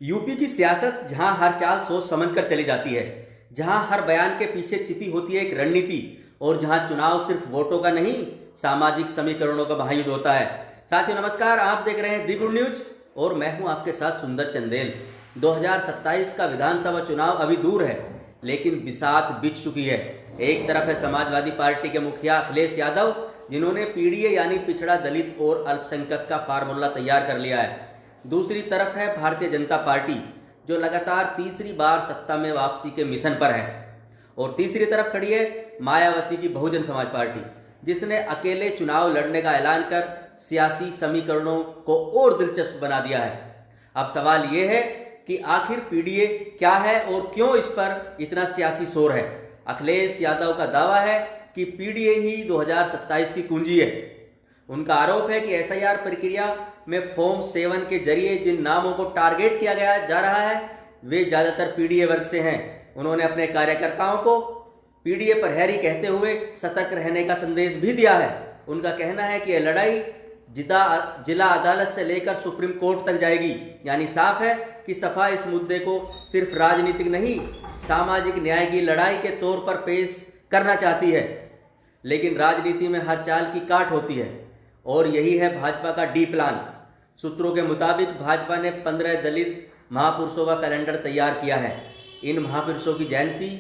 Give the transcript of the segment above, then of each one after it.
UP की सियासत जहां हर चाल सोच समझकर चली जाती है, जहां हर बयान के पीछे छिपी होती है एक रणनीति और जहां चुनाव सिर्फ वोटों का नहीं, सामाजिक समीकरणों का महायुद्ध होता है। साथियों नमस्कार, आप देख रहे हैं दी गुड न्यूज और मैं हूं आपके साथ सुंदर चंदेल। 2027 का विधानसभा चुनाव अभी दूर है, लेकिन बिसात बिछ चुकी है। एक तरफ है समाजवादी पार्टी के मुखिया अखिलेश यादव, जिन्होंने पीडीए यानी पिछड़ा, दलित और अल्पसंख्यक का फार्मूला तैयार कर लिया है। दूसरी तरफ है भारतीय जनता पार्टी, जो लगातार तीसरी बार सत्ता में वापसी के मिशन पर है। और तीसरी तरफ खड़ी है मायावती की बहुजन समाज पार्टी, जिसने अकेले चुनाव लड़ने का ऐलान कर सियासी समीकरणों को और दिलचस्प बना दिया है। अब सवाल यह है कि आखिर पीडीए क्या है और क्यों इस पर इतना सियासी शोर है। अखिलेश यादव का दावा है कि पीडीए ही 2027 की कुंजी है। उनका आरोप है कि एसआईआर प्रक्रिया में फॉर्म 7 के जरिए जिन नामों को टारगेट किया गया जा रहा है, वे ज्यादातर पीडीए वर्ग से हैं। उन्होंने अपने कार्यकर्ताओं को पीडीए पर हैरी कहते हुए सतर्क रहने का संदेश भी दिया है। उनका कहना है कि यह लड़ाई जिला अदालत से लेकर सुप्रीम कोर्ट तक जाएगी। यानी साफ है कि सपा इस मुद्दे को सिर्फ राजनीतिक नहीं, सामाजिक न्याय की लड़ाई के तौर पर पेश करना चाहती है। लेकिन राजनीति में हर चाल की काट होती है और यही है भाजपा का डी प्लान। सूत्रों के मुताबिक भाजपा ने 15 दलित महापुरुषों का कैलेंडर तैयार किया है। इन महापुरुषों की जयंती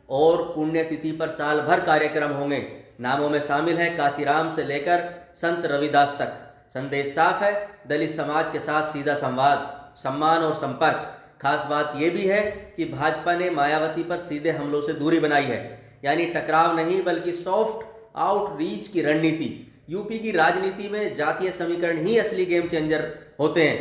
और पुण्यतिथि पर साल भर कार्यक्रम होंगे। नामों में शामिल है काशीराम से लेकर संत रविदास तक। संदेश साफ है, दलित समाज के साथ सीधा संवाद, सम्मान और संपर्क। खास बात यह भी है कि भाजपा ने मायावती पर सीधे हमलों से दूरी बनाई है, यानी टकराव नहीं बल्कि सॉफ्ट आउटरीच की रणनीति। यूपी की राजनीति में जातीय समीकरण ही असली गेम चेंजर होते हैं।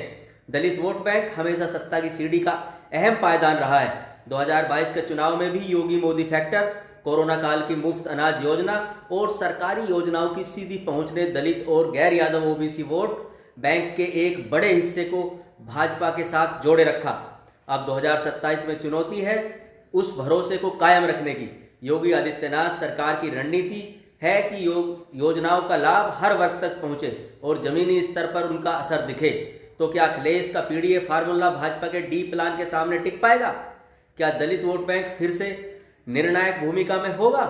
दलित वोट बैंक हमेशा सत्ता की सीढ़ी का अहम पायदान रहा है। 2022 के चुनाव में भी योगी मोदी फैक्टर, कोरोना काल की मुफ्त अनाज योजना और सरकारी योजनाओं की सीधी पहुंच ने दलित और गैर यादव ओबीसी वोट बैंक के एक बड़े हिस्से को भाजपा के साथ जोड़े रखा। अब 2027 में चुनौती है उस भरोसे को कायम रखने की। योगी आदित्यनाथ सरकार की रणनीति है कि योजनाओं का लाभ हर वर्ग तक पहुंचे और जमीनी स्तर पर उनका असर दिखे। तो क्या अखिलेश का पीडीए फार्मूला भाजपा के डी प्लान के सामने टिक पाएगा? क्या दलित वोट बैंक फिर से निर्णायक भूमिका में होगा?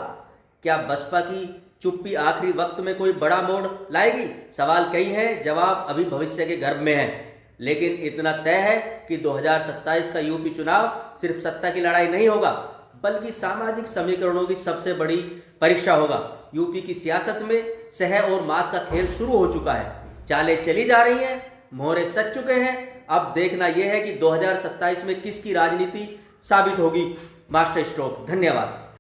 क्या बसपा की चुप्पी आखिरी वक्त में कोई बड़ा मोड़ लाएगी? सवाल कई हैं, जवाब अभी भविष्य के गर्भ में है। लेकिन इतना तय है कि 2027 का यूपी चुनाव सिर्फ सत्ता की लड़ाई नहीं होगा, बल्कि सामाजिक समीकरणों की सबसे बड़ी परीक्षा होगा। यूपी की सियासत में सह और मात का खेल शुरू हो चुका है। चालें चली जा रही हैं, मोहरे सज चुके हैं। अब देखना यह है कि 2027 में किसकी राजनीति साबित होगी मास्टर स्ट्रोक। धन्यवाद।